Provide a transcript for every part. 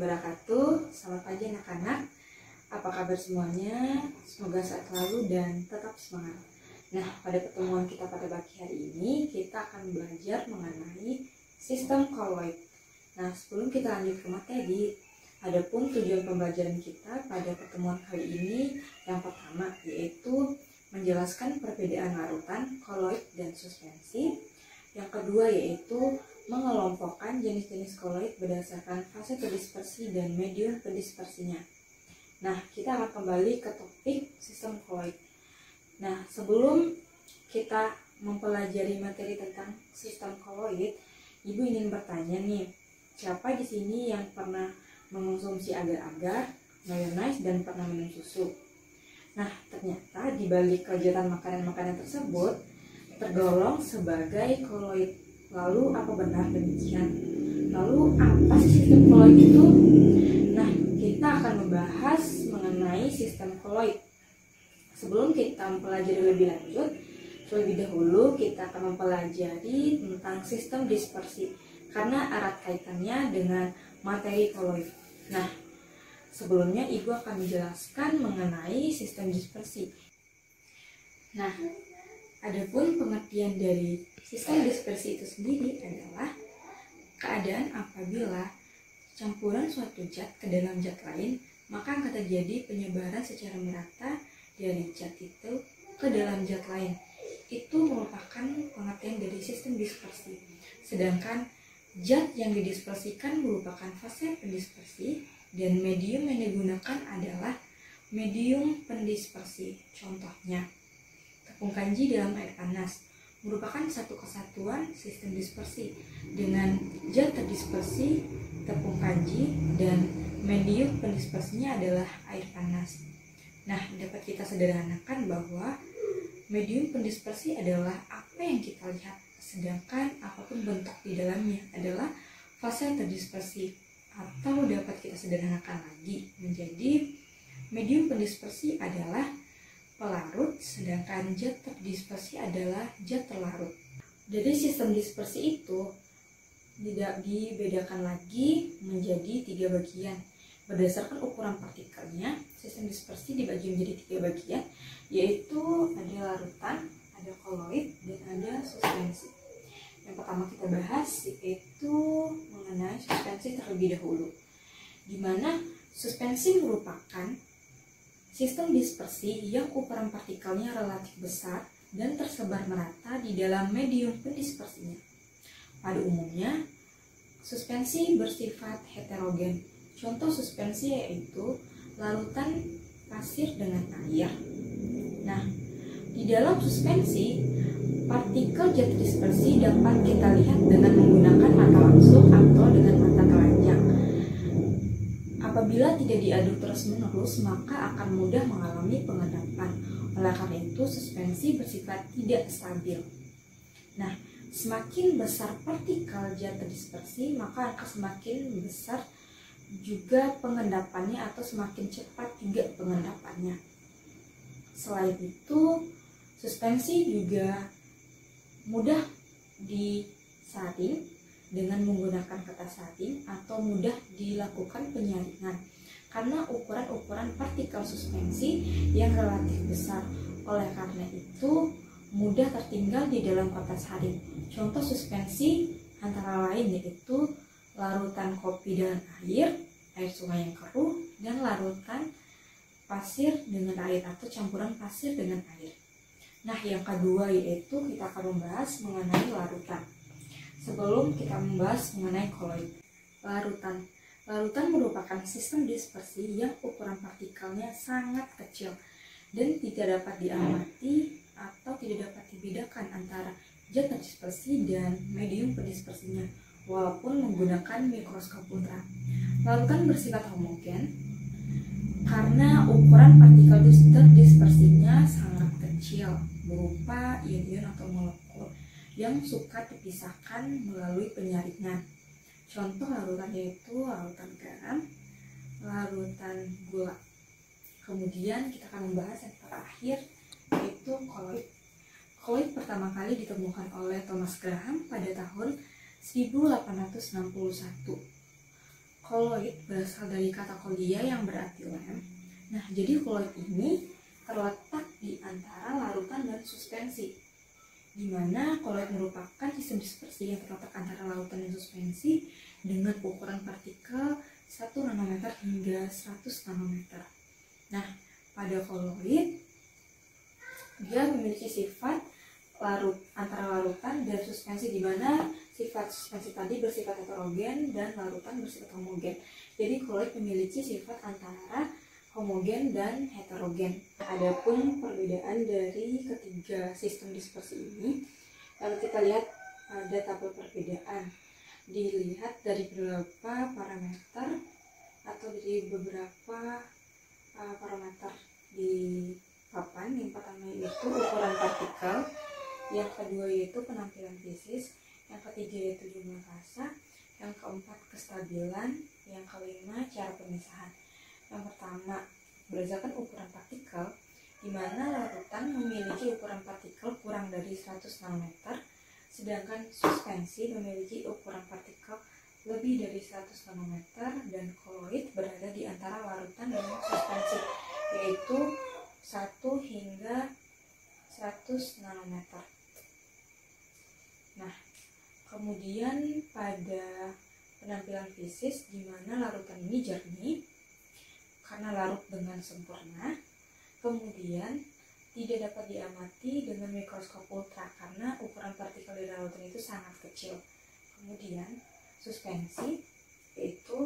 wabarakatuh. Selamat pagi anak-anak. Apa kabar semuanya? Semoga sehat selalu dan tetap semangat. Nah, pada pertemuan kita pada pagi hari ini, kita akan belajar mengenai sistem koloid. Nah, sebelum kita lanjut ke materi, adapun tujuan pembelajaran kita pada pertemuan kali ini yang pertama yaitu menjelaskan perbedaan larutan, koloid, dan suspensi. Yang kedua yaitu mengelompokkan jenis-jenis koloid berdasarkan fase terdispersi dan medium terdispersinya. Nah, kita akan kembali ke topik sistem koloid. Nah, sebelum kita mempelajari materi tentang sistem koloid, Ibu ingin bertanya nih, siapa di sini yang pernah mengonsumsi agar-agar, mayonnaise, dan pernah minum susu? Nah, ternyata di balik kegiatan makanan-makanan tersebut tergolong sebagai koloid. Lalu apa benar demikian? Lalu apa sih sistem koloid itu? Nah, kita akan membahas mengenai sistem koloid. Sebelum kita mempelajari lebih lanjut, terlebih dahulu kita akan mempelajari tentang sistem dispersi karena erat kaitannya dengan materi koloid. Nah, sebelumnya Ibu akan menjelaskan mengenai sistem dispersi. Nah, adapun pengertian dari sistem dispersi itu sendiri adalah keadaan apabila campuran suatu zat ke dalam zat lain, maka akan terjadi penyebaran secara merata dari zat itu ke dalam zat lain. Itu merupakan pengertian dari sistem dispersi. Sedangkan zat yang didispersikan merupakan fase pendispersi dan medium yang digunakan adalah medium pendispersi. Contohnya, tepung kanji dalam air panas merupakan satu kesatuan sistem dispersi dengan zat terdispersi tepung kanji dan medium pendispersinya adalah air panas. Nah, dapat kita sederhanakan bahwa medium pendispersi adalah apa yang kita lihat, sedangkan apapun bentuk di dalamnya adalah fase terdispersi, atau dapat kita sederhanakan lagi menjadi medium pendispersi adalah pelarut, sedangkan zat terdispersi adalah zat terlarut. Jadi sistem dispersi itu tidak dibedakan lagi menjadi 3 bagian. Berdasarkan ukuran partikelnya, sistem dispersi dibagi menjadi 3 bagian, yaitu ada larutan, ada koloid, dan ada suspensi. Yang pertama kita bahas yaitu mengenai suspensi terlebih dahulu, di mana suspensi merupakan sistem dispersi yang ukuran partikelnya relatif besar dan tersebar merata di dalam medium pendispersinya. Pada umumnya, suspensi bersifat heterogen. Contoh suspensi yaitu larutan pasir dengan air. Nah, di dalam suspensi, partikel zat dispersi dapat kita lihat dengan menggunakan mata langsung atau dengan mata telanjang. Apabila tidak diaduk terus-menerus, maka akan mudah mengalami pengendapan. Oleh karena itu, suspensi bersifat tidak stabil. Nah, semakin besar partikel zat terdispersi, maka akan semakin besar juga pengendapannya atau semakin cepat juga pengendapannya. Selain itu, suspensi juga mudah disaring dengan menggunakan kertas saring atau mudah dilakukan penyaringan karena ukuran-ukuran partikel suspensi yang relatif besar. Oleh karena itu mudah tertinggal di dalam kertas saring. Contoh suspensi antara lain yaitu larutan kopi dengan air sungai yang keruh, dan larutan pasir dengan air atau campuran pasir dengan air. Nah, yang kedua yaitu kita akan membahas mengenai larutan. Sebelum kita membahas mengenai koloid, larutan merupakan sistem dispersi yang ukuran partikelnya sangat kecil dan tidak dapat diamati atau tidak dapat dibedakan antara zat terdispersi dan medium pendispersinya walaupun menggunakan mikroskop ultra. Larutan bersifat homogen karena ukuran partikel terdispersinya sangat kecil berupa ion-ion atau molekul yang suka dipisahkan melalui penyaringan. Contoh larutan yaitu larutan garam, larutan gula. Kemudian kita akan membahas yang terakhir yaitu koloid. Koloid pertama kali ditemukan oleh Thomas Graham pada tahun 1861. Koloid berasal dari kata kolia yang berarti lem. Nah, jadi koloid ini terletak di antara larutan dan suspensi, di mana koloid merupakan sistem dispersi yang terletak antara larutan dan suspensi dengan ukuran partikel 1 nanometer hingga 100 nanometer. Nah, pada koloid dia memiliki sifat antara larutan dan suspensi, di mana sifat suspensi tadi bersifat heterogen dan larutan bersifat homogen. Jadi koloid memiliki sifat antara homogen dan heterogen. Adapun perbedaan dari ketiga sistem dispersi ini, kalau kita lihat ada tabel perbedaan. Dilihat dari beberapa parameter atau dari beberapa parameter di papan. Yang pertama yaitu ukuran partikel, yang kedua yaitu penampilan fisis, yang ketiga yaitu jumlah fasa, yang keempat kestabilan, yang kelima cara pemisahan. Yang pertama, berdasarkan ukuran partikel, di mana larutan memiliki ukuran partikel kurang dari 100 nanometer, sedangkan suspensi memiliki ukuran partikel lebih dari 100 nanometer, dan koloid berada di antara larutan dan suspensi, yaitu 1 hingga 100 nanometer. Nah, kemudian pada penampilan fisis, di mana larutan ini jernih karena larut dengan sempurna, kemudian tidak dapat diamati dengan mikroskop ultra karena ukuran partikel di larutan itu sangat kecil. Kemudian suspensi yaitu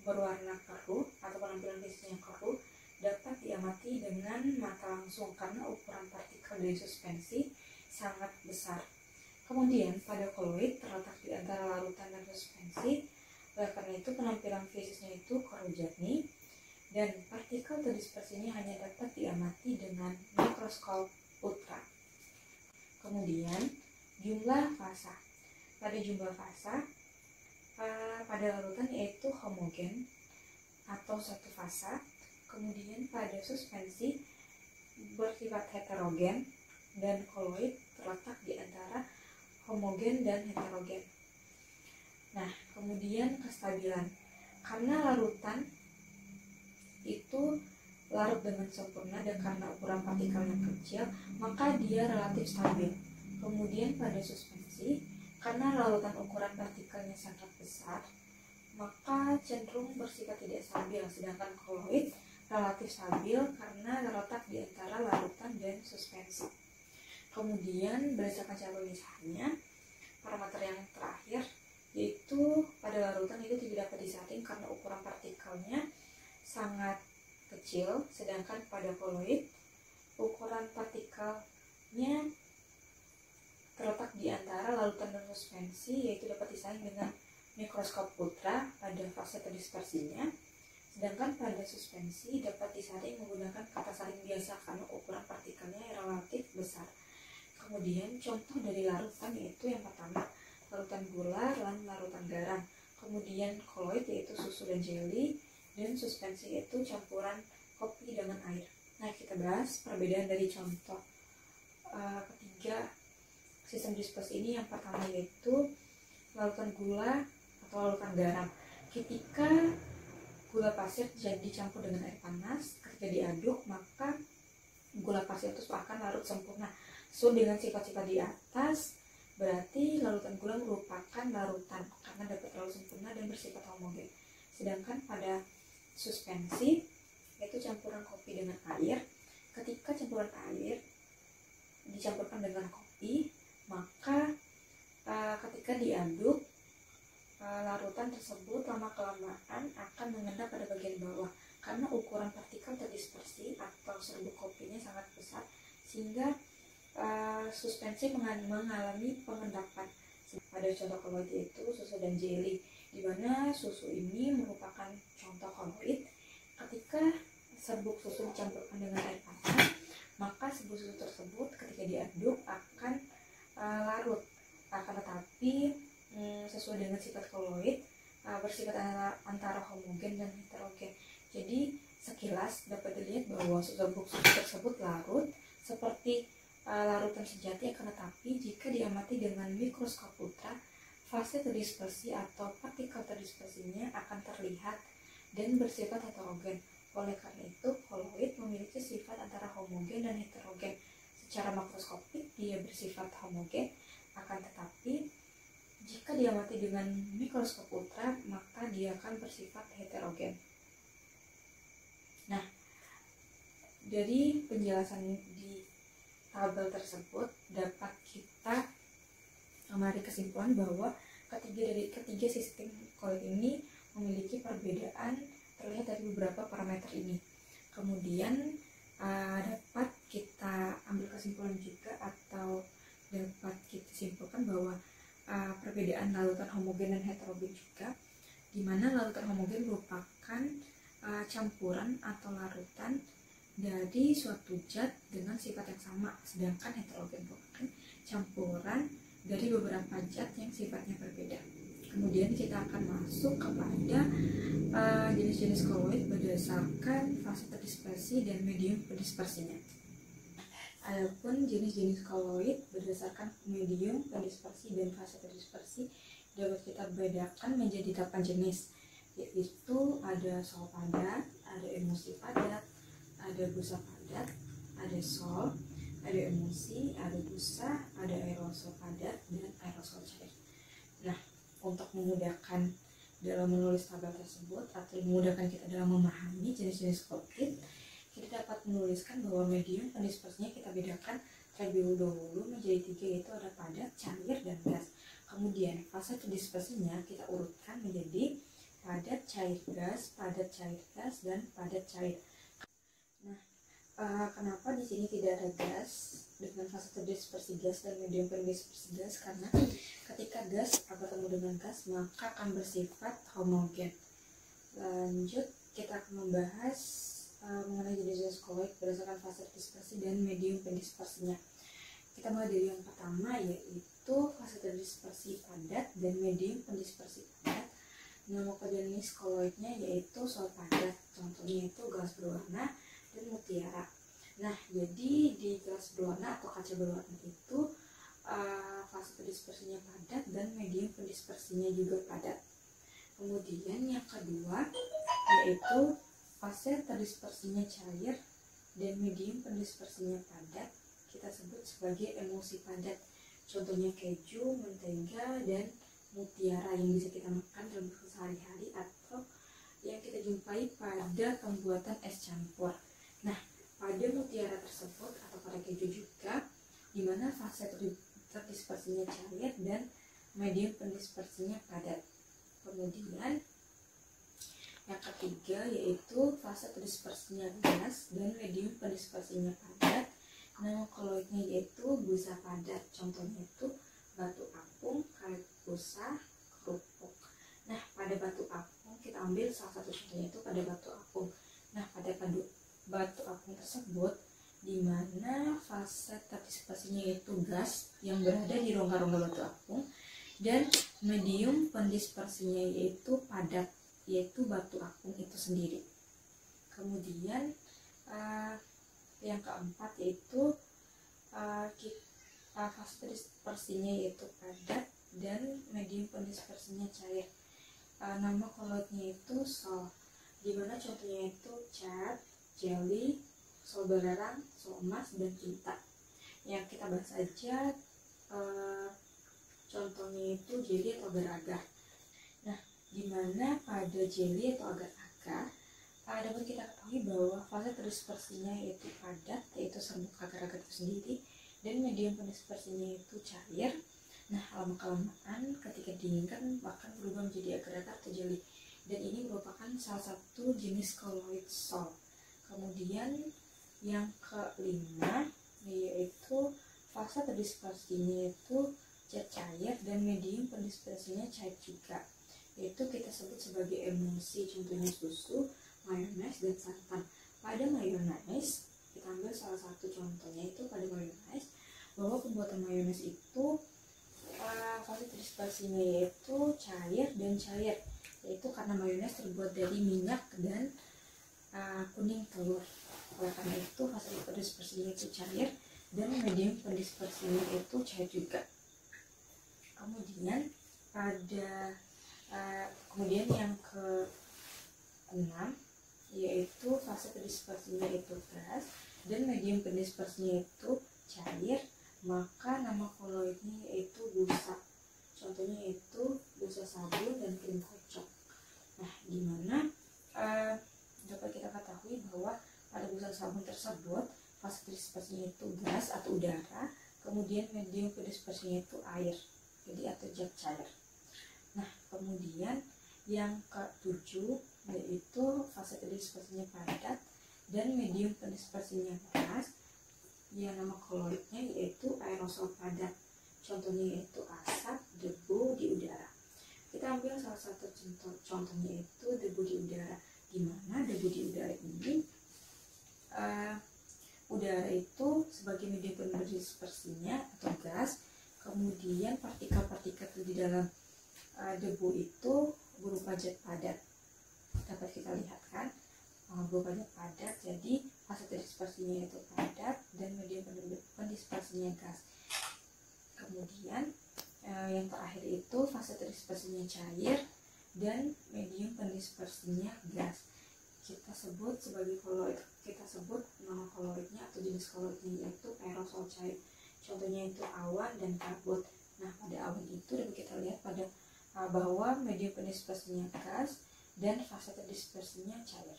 berwarna keruh atau penampilan fisisnya keruh, dapat diamati dengan mata langsung karena ukuran partikel dari suspensi sangat besar. Kemudian pada koloid terletak di antara larutan dan suspensi, oleh karena itu penampilan fisisnya itu keruh jernih, dan partikel terdispersi ini hanya dapat diamati dengan mikroskop ultra. Kemudian jumlah fasa. Pada jumlah fasa pada larutan yaitu homogen atau satu fasa. Kemudian pada suspensi bersifat heterogen, dan koloid terletak di antara homogen dan heterogen. Nah, kemudian kestabilan. Karena larutan itu larut dengan sempurna dan karena ukuran partikelnya kecil, maka dia relatif stabil. Kemudian pada suspensi, karena larutan ukuran partikelnya sangat besar, maka cenderung bersifat tidak stabil, sedangkan koloid relatif stabil karena terletak di antara larutan dan suspensi. Kemudian berdasarkan cara pemisahannya, parameter yang terakhir yaitu pada larutan itu tidak dapat disaring karena ukuran partikelnya sangat kecil, sedangkan pada koloid ukuran partikelnya terletak di antara larutan dan suspensi, yaitu dapat disaring dengan mikroskop ultra pada fase terdispersinya, sedangkan pada suspensi dapat disaring menggunakan kata saring biasa karena ukuran partikelnya relatif besar. Kemudian contoh dari larutan yaitu yang pertama larutan gula dan larutan garam, kemudian koloid yaitu susu dan jelly, dan suspensi yaitu campuran kopi dengan air. Nah, kita bahas perbedaan dari contoh ketiga sistem dispersi ini. Yang pertama yaitu larutan gula atau larutan garam. Ketika gula pasir dicampur dengan air panas, ketika diaduk maka gula pasir itu akan larut sempurna. So, dengan sifat-sifat di atas, berarti larutan gula merupakan larutan karena dapat larut sempurna dan bersifat homogen. Sedangkan pada suspensi, yaitu campuran kopi dengan air, ketika campuran air dicampurkan dengan kopi, maka ketika diaduk, larutan tersebut lama-kelamaan akan mengendap pada bagian bawah karena ukuran partikel terdispersi atau serbuk kopinya sangat besar, sehingga suspensi mengalami pengendapan. Pada contoh koloid yaitu susu dan jelly, di mana susu ini merupakan contoh koloid. Ketika serbuk susu dicampurkan dengan air panas, maka serbuk susu tersebut ketika diaduk akan larut. Akan tetapi sesuai dengan sifat koloid bersifat antara homogen dan heterogen. Jadi sekilas dapat dilihat bahwa serbuk susu tersebut larut seperti larutan sejati, akan tetapi jika diamati dengan mikroskop ultra, fase terdispersi atau partikel terdispersinya akan terlihat dan bersifat heterogen. Oleh karena itu, koloid memiliki sifat antara homogen dan heterogen. Secara makroskopik dia bersifat homogen, akan tetapi jika diamati dengan mikroskop ultra maka dia akan bersifat heterogen. Nah, dari penjelasan di tabel tersebut dapat kita menarik kesimpulan bahwa ketiga sistem koloid ini memiliki perbedaan terlihat dari beberapa parameter ini. Kemudian dapat kita ambil kesimpulan juga atau dapat kita simpulkan bahwa perbedaan larutan homogen dan heterogen juga, di mana larutan homogen merupakan campuran atau larutan dari suatu zat dengan sifat yang sama, sedangkan heterogen merupakan campuran dari beberapa zat yang sifatnya berbeda. Kemudian kita akan masuk kepada jenis-jenis koloid berdasarkan fase terdispersi dan medium pendispersinya. Adapun jenis-jenis koloid berdasarkan medium pendispersi dan fase terdispersi dapat kita bedakan menjadi 8 jenis, yaitu ada sol padat, ada emulsi padat, ada busa padat, ada sol, ada emulsi, ada busa, ada aerosol padat, dan aerosol cair. Nah, untuk memudahkan dalam menulis tabel tersebut atau memudahkan kita dalam memahami jenis-jenis koloid, kita dapat menuliskan bahwa medium pendispersinya kita bedakan terlebih dahulu menjadi 3, yaitu ada padat, cair, dan gas. Kemudian fase terdispersinya kita urutkan menjadi padat, cair, gas, dan padat, cair. Nah, kenapa di sini tidak ada gas dengan fase terdispersi gas dan medium pendispersi gas? Karena ketika gas bertemu dengan gas maka akan bersifat homogen. Lanjut, kita akan membahas mengenai jenis-jenis koloid berdasarkan fase terdispersi dan medium pendispersinya. Kita mulai dari yang pertama, yaitu fase terdispersi padat dan medium pendispersi padat. Nama jenis koloidnya yaitu sol padat, contohnya itu gelas berwarna dan mutiara. Nah, jadi di gelas berwarna atau kaca berwarna itu fase terdispersinya padat dan medium pendispersinya juga padat. Kemudian yang kedua yaitu fase terdispersinya cair dan medium pendispersinya padat, kita sebut sebagai emulsi padat. Contohnya keju, mentega, dan mutiara yang bisa kita makan dalam sehari-hari atau yang kita jumpai pada pembuatan es campur. Nah, pada mutiara tersebut atau pada keju juga, di mana fase terdispersinya cair dan medium pendispersinya padat. Kemudian yang ketiga yaitu fase terdispersinya gas dan medium pendispersinya padat. Nama koloidnya yaitu busa padat, contohnya itu batu apung, karet busa, kerupuk. Nah, pada batu apung kita ambil salah satu contohnya itu pada batu apung. Nah, pada batu apung tersebut di mana fase terdispersinya yaitu gas yang berada di rongga-rongga batu apung dan medium pendispersinya yaitu padat, yaitu batu apung itu sendiri. Kemudian yang keempat yaitu fase terdispersinya yaitu padat dan medium pendispersinya cair. Nama koloidnya itu sol, dimana contohnya itu cat, jelly, sol belerang, sol emas, dan tinta. Yang kita bahas aja contohnya itu jelly atau agar-agar. Nah, dimana pada jelly atau agar-agar dapat kita ketahui bahwa fase terdispersinya yaitu padat, yaitu serbuk agar-agar itu sendiri, dan medium pendispersinya itu cair. Nah, lama-kelamaan ketika diinginkan bahkan berubah menjadi agar-agar atau jelly, dan ini merupakan salah satu jenis koloid sol. Kemudian yang kelima yaitu fase terdispersinya itu zat cair dan medium pendispersinya cair juga, yaitu kita sebut sebagai emulsi, contohnya susu, mayones, dan santan. Pada mayones kita ambil salah satu contohnya itu pada mayones, bahwa pembuatan mayones itu fase terdispersinya yaitu cair dan cair, yaitu karena mayones terbuat dari minyak dan kuning telur. Oleh karena itu fase terdispersinya itu cair dan medium pendispersinya itu cair juga. Kemudian Kemudian yang ke-6 yaitu fase pendispersinya itu gas dan medium pendispersinya itu cair, maka nama koloidnya yaitu busa. Contohnya itu busa sabun dan krim kocok. Nah, dimana dapat kita ketahui bahwa pada busa sabun tersebut fase dispersinya itu gas atau udara, kemudian medium pendispersinya itu air, jadi atau zat cair. Nah, kemudian yang ke-7 yaitu fase pendispersinya padat dan medium pendispersinya gas, yang nama koloidnya yaitu aerosol padat. Contohnya yaitu asap, debu di udara. Kita ambil salah satu contohnya itu debu di udara. Di mana debu di udara ini, udara itu sebagai medium pendispersinya atau gas, kemudian partikel-partikel di dalam debu itu berupa zat padat. Dapat kita lihat kan, berupa zat padat, jadi fase dispersinya itu padat dan medium pendispersinya gas. Kemudian yang terakhir itu fase dispersinya cair dan medium pendispersinya gas. Kita sebut sebagai koloid, kita sebut nama koloidnya atau jenis koloidnya yaitu aerosol cair. Contohnya itu awan dan kabut. Nah, pada awan itu dapat kita lihat pada bahwa medium pendispersinya gas dan fase dispersinya cair.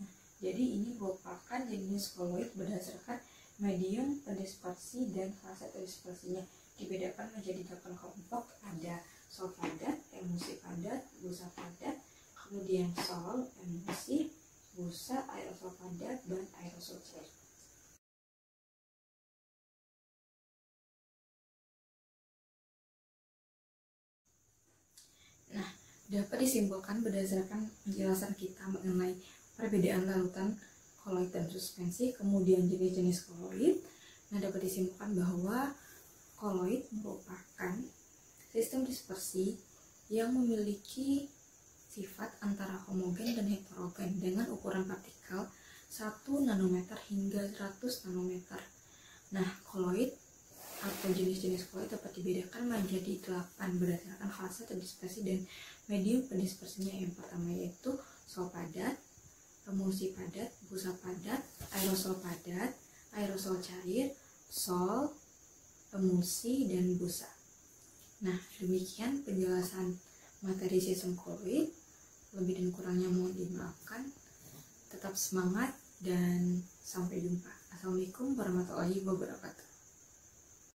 Nah, jadi ini merupakan jenis koloid berdasarkan medium pendispersi dan fase dispersinya. Dibedakan menjadi 8 kelompok, ada sol padat, emulsi padat, busa padat, kemudian sol, emulsi, busa, aerosol padat, dan aerosol cair. Nah, dapat disimpulkan berdasarkan penjelasan kita mengenai perbedaan larutan koloid dan suspensi, kemudian jenis-jenis koloid. Nah, dapat disimpulkan bahwa koloid merupakan sistem dispersi yang memiliki sifat antara homogen dan heterogen dengan ukuran partikel 1 nanometer hingga 100 nanometer. Nah, koloid atau jenis-jenis koloid dapat dibedakan menjadi 8 berdasarkan fase dispersi dan medium pendispersinya. Yang pertama yaitu sol padat, emulsi padat, busa padat, aerosol padat, aerosol cair, sol, emulsi, dan busa. Nah, demikian penjelasan materi sistem koloid. Lebih dan kurangnya mohon dimaafkan. Tetap semangat dan sampai jumpa. Assalamualaikum warahmatullahi wabarakatuh.